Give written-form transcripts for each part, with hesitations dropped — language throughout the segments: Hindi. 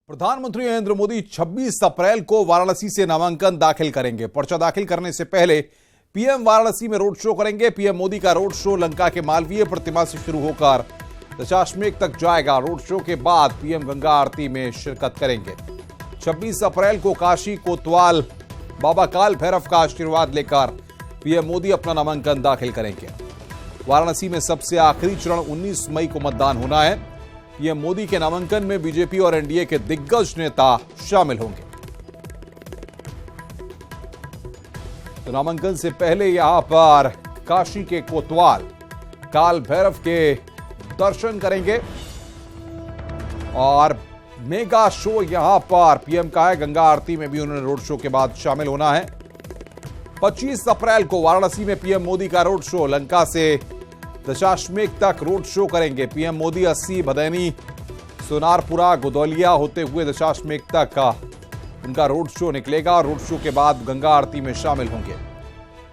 प्रधानमंत्री नरेंद्र मोदी 26 अप्रैल को वाराणसी से नामांकन दाखिल करेंगे। पर्चा दाखिल करने से पहले पीएम वाराणसी में रोड शो करेंगे। पीएम मोदी का रोड शो लंका के मालवीय प्रतिमा से शुरू होकर दशाश्वमेध तक जाएगा। रोड शो के बाद पीएम गंगा आरती में शिरकत करेंगे। 26 अप्रैल को काशी कोतवाल बाबा काल भैरव का आशीर्वाद लेकर पीएम मोदी अपना नामांकन दाखिल करेंगे। वाराणसी में सबसे आखिरी चरण 19 मई को मतदान होना है। पीएम मोदी के नामांकन में बीजेपी और एनडीए के दिग्गज नेता शामिल होंगे। तो नामांकन से पहले यहां पर काशी के कोतवाल काल भैरव के दर्शन करेंगे और मेगा शो यहां पर पीएम का है। गंगा आरती में भी उन्होंने रोड शो के बाद शामिल होना है। 25 अप्रैल को वाराणसी में पीएम मोदी का रोड शो। लंका से दशाश्वमेध तक रोड शो करेंगे पीएम मोदी। 80 भदैनी सोनारपुरा गोदौलिया होते हुए दशाश्वमेध तक का उनका रोड शो निकलेगा और रोड शो के बाद गंगा आरती में शामिल होंगे।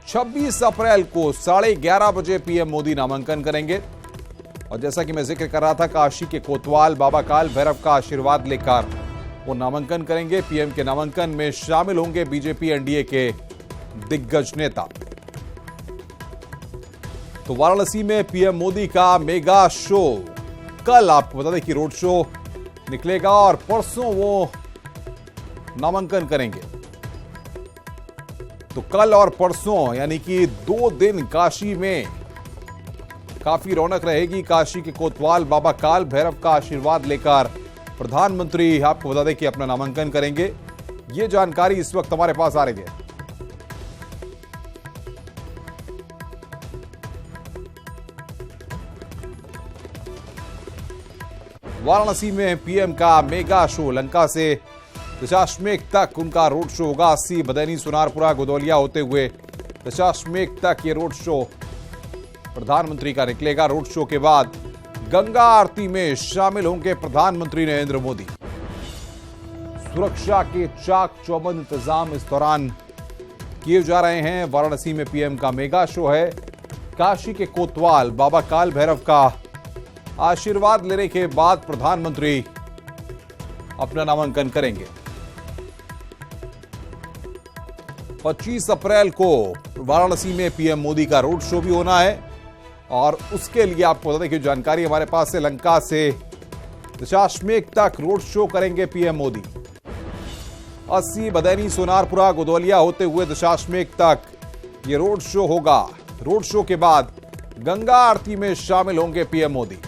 26 अप्रैल को 11:30 बजे पीएम मोदी नामांकन करेंगे और जैसा कि मैं जिक्र कर रहा था, काशी के कोतवाल बाबा काल भैरव का आशीर्वाद लेकर वो नामांकन करेंगे। पीएम के नामांकन में शामिल होंगे बीजेपी एनडीए के दिग्गज नेता। तो वाराणसी में पीएम मोदी का मेगा शो। कल आपको बता दें कि रोड शो निकलेगा और परसों वो नामांकन करेंगे। तो कल और परसों यानी कि 2 दिन काशी में काफी रौनक रहेगी। काशी के कोतवाल बाबा काल भैरव का आशीर्वाद लेकर प्रधानमंत्री आपको बता दें कि अपना नामांकन करेंगे। ये जानकारी इस वक्त हमारे पास आ रही है। वाराणसी में पीएम का मेगा शो। लंका से दशाश्वमेध तक उनका रोड शो होगा। 80 भदैनी सोनारपुरा गोदौलिया होते हुए दशाश्वमेध तक ये रोड शो प्रधानमंत्री का निकलेगा। रोड शो के बाद गंगा आरती में शामिल होंगे प्रधानमंत्री नरेंद्र मोदी। सुरक्षा के चाक चौबंद इंतजाम इस दौरान किए जा रहे हैं। वाराणसी में पीएम का मेगा शो है। काशी के कोतवाल बाबा काल भैरव का आशीर्वाद लेने के बाद प्रधानमंत्री अपना नामांकन करेंगे। 25 अप्रैल को वाराणसी में पीएम मोदी का रोड शो भी होना है और उसके लिए आपको बता दें कि जानकारी हमारे पास है। लंका से दशाश्वमेध तक रोड शो करेंगे पीएम मोदी। 80 भदैनी सोनारपुरा गोदौलिया होते हुए दशाश्वमेध तक ये रोड शो होगा। रोड शो के बाद गंगा आरती में शामिल होंगे पीएम मोदी।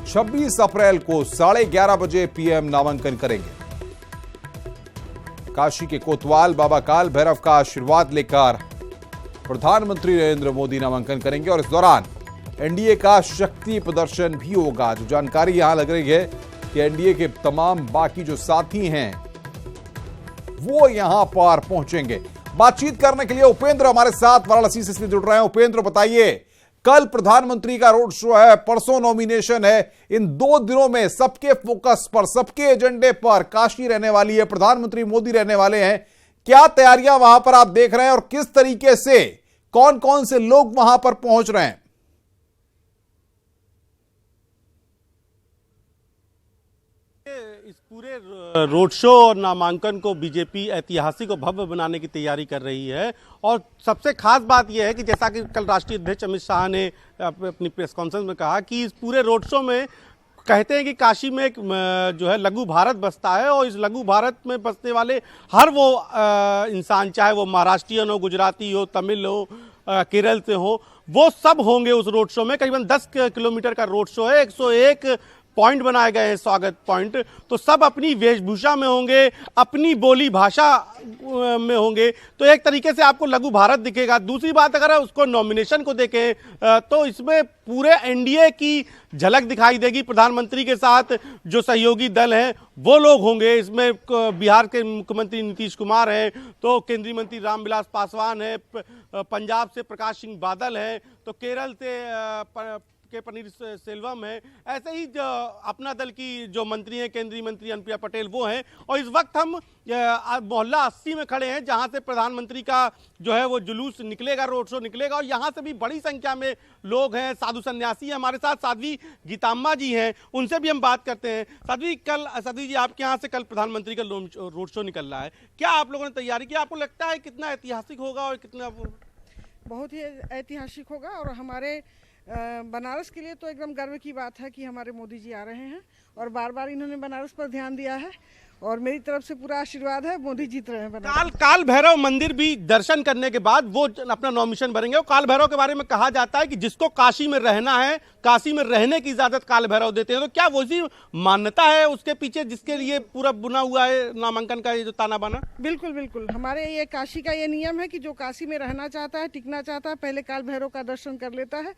26 अप्रैल को 11:30 बजे पीएम नामांकन करेंगे। काशी के कोतवाल बाबा काल भैरव का आशीर्वाद लेकर प्रधानमंत्री नरेंद्र मोदी नामांकन करेंगे और इस दौरान एनडीए का शक्ति प्रदर्शन भी होगा। जो जानकारी यहां लग रही है कि एनडीए के तमाम बाकी जो साथी हैं वो यहां पर पहुंचेंगे। बातचीत करने के लिए उपेंद्र हमारे साथ वाराणसी से जुड़ रहे हैं। उपेंद्र, बताइए, कल प्रधानमंत्री का रोड शो है, परसों नॉमिनेशन है। इन 2 दिनों में सबके फोकस पर, सबके एजेंडे पर काशी रहने वाली है, प्रधानमंत्री मोदी रहने वाले हैं। क्या तैयारियां वहां पर आप देख रहे हैं और किस तरीके से कौन कौन से लोग वहां पर पहुंच रहे हैं? इस पूरे रोड शो और नामांकन को बीजेपी ऐतिहासिक और भव्य बनाने की तैयारी कर रही है। और सबसे खास बात यह है कि जैसा कि कल राष्ट्रीय अध्यक्ष अमित शाह ने अपनी प्रेस कॉन्फ्रेंस में कहा कि इस पूरे रोड शो में कहते हैं कि काशी में एक जो है लघु भारत बसता है और इस लघु भारत में बसने वाले हर वो इंसान, चाहे वो महाराष्ट्रियन हो, गुजराती हो, तमिल हो, केरल से हो, वो सब होंगे उस रोड शो में। करीबन 10 किलोमीटर का रोड शो है। 101 पॉइंट बनाए गए हैं, स्वागत पॉइंट। तो सब अपनी वेशभूषा में होंगे, अपनी बोली भाषा में होंगे। तो एक तरीके से आपको लघु भारत दिखेगा। दूसरी बात, अगर उसको नॉमिनेशन को देखें तो इसमें पूरे एनडीए की झलक दिखाई देगी। प्रधानमंत्री के साथ जो सहयोगी दल हैं वो लोग होंगे। इसमें बिहार के मुख्यमंत्री नीतीश कुमार हैं, तो केंद्रीय मंत्री रामविलास पासवान है, पंजाब से प्रकाश सिंह बादल हैं, तो केरल से के पनीर सेल्वम है, ऐसे ही जो अपना दल की जो मंत्री हैं, केंद्रीय मंत्री अनुप्रिया पटेल, वो हैं। और इस वक्त हम मोहल्ला 80 में खड़े हैं, जहां से प्रधानमंत्री का जो है वो जुलूस निकलेगा, रोड शो निकलेगा। और यहां से भी बड़ी संख्या में लोग हैं, साधु सन्यासी हैं। हमारे साथ साध्वी गीताम्बा जी हैं, उनसे भी हम बात करते हैं। साध्वी जी, आपके यहाँ से कल प्रधानमंत्री का रोड शो निकल रहा है, क्या आप लोगों ने तैयारी की? आपको लगता है कितना ऐतिहासिक होगा और कितना? बहुत ही ऐतिहासिक होगा और हमारे बनारस के लिए तो एकदम गर्व की बात है कि हमारे मोदी जी आ रहे हैं और बार बार इन्होंने बनारस पर ध्यान दिया है और मेरी तरफ से पूरा आशीर्वाद है, मोदी जीत रहे हैं बनारस। काल भैरव मंदिर भी दर्शन करने के बाद वो अपना नॉमिनेशन भरेंगे। और काल भैरव के बारे में कहा जाता है कि जिसको काशी में रहना है, काशी में रहने की इजाजत काल भैरव देते हैं। तो क्या वही मान्यता है उसके पीछे जिसके लिए पूरा बुना हुआ है नामांकन का ये जो ताना बाना? बिल्कुल बिल्कुल, हमारे ये काशी का ये नियम है कि जो काशी में रहना चाहता है, टिकना चाहता है, पहले काल भैरव का दर्शन कर लेता है।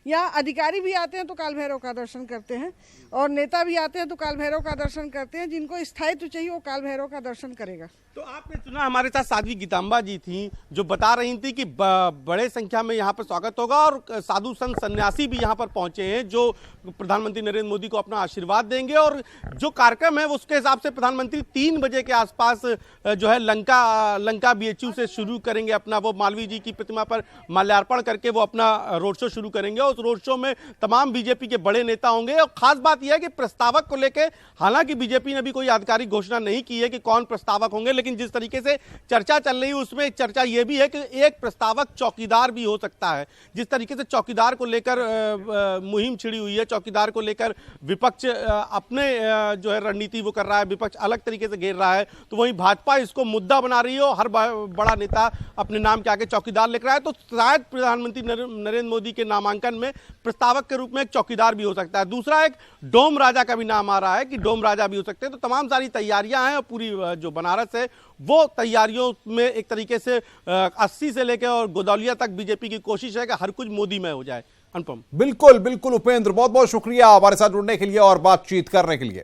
या अधिकारी भी आते हैं तो काल भैरव का दर्शन करते हैं और नेता भी आते हैं तो काल भैरव का दर्शन करते हैं। जिनको स्थायित्व चाहिए वो काल भैरव का दर्शन करेगा। तो आपने सुना, हमारे साथ साध्वी गीताम्बा जी थी जो बता रही थी कि बड़े संख्या में यहाँ पर स्वागत होगा और साधु संत सन्यासी भी यहाँ पर पहुंचे हैं जो प्रधानमंत्री नरेंद्र मोदी को अपना आशीर्वाद देंगे। और जो कार्यक्रम है उसके हिसाब से प्रधानमंत्री 3 बजे के आसपास जो है लंका BHU से शुरू करेंगे अपना, वो मालवीय जी की प्रतिमा पर माल्यार्पण करके वो अपना रोड शो शुरू करेंगे। उस रोड शो में तमाम बीजेपी के बड़े नेता होंगे। और खास बात यह है कि प्रस्तावक को लेकर हालांकि बीजेपी ने भी कोई आधिकारिक घोषणा नहीं की है कि कौन प्रस्तावक होंगे, लेकिन जिस तरीके से चर्चा चल रही है उसमें चर्चा यह भी है कि एक प्रस्तावक चौकीदार भी हो सकता है। जिस तरीके से चौकीदार को लेकर मुहिम छिड़ी हुई है, चौकीदार को लेकर विपक्ष अपने जो है रणनीति वो कर रहा है, विपक्ष अलग तरीके से घेर रहा है, तो वहीं भाजपा इसको मुद्दा बना रही है और हर बड़ा नेता अपने नाम के आगे चौकीदार लिख रहा है। तो शायद प्रधानमंत्री नरेंद्र मोदी के नामांकन में प्रस्तावक के रूप में एक चौकीदार भी हो सकता है। दूसरा, एक डोम राजा का भी नाम आ रहा है कि डोम राजा भी हो सकते हैं। तो तमाम सारी तैयारियां हैं और पूरी जो बनारस है वो तैयारियों में एक तरीके से 80 से लेकर और गोदौलिया तक बीजेपी की कोशिश है कि हर कुछ मोदी में हो जाए। अनुपम। बिल्कुल बिल्कुल उपेंद्र, बहुत बहुत शुक्रिया हमारे साथ जुड़ने के लिए और बातचीत करने के लिए।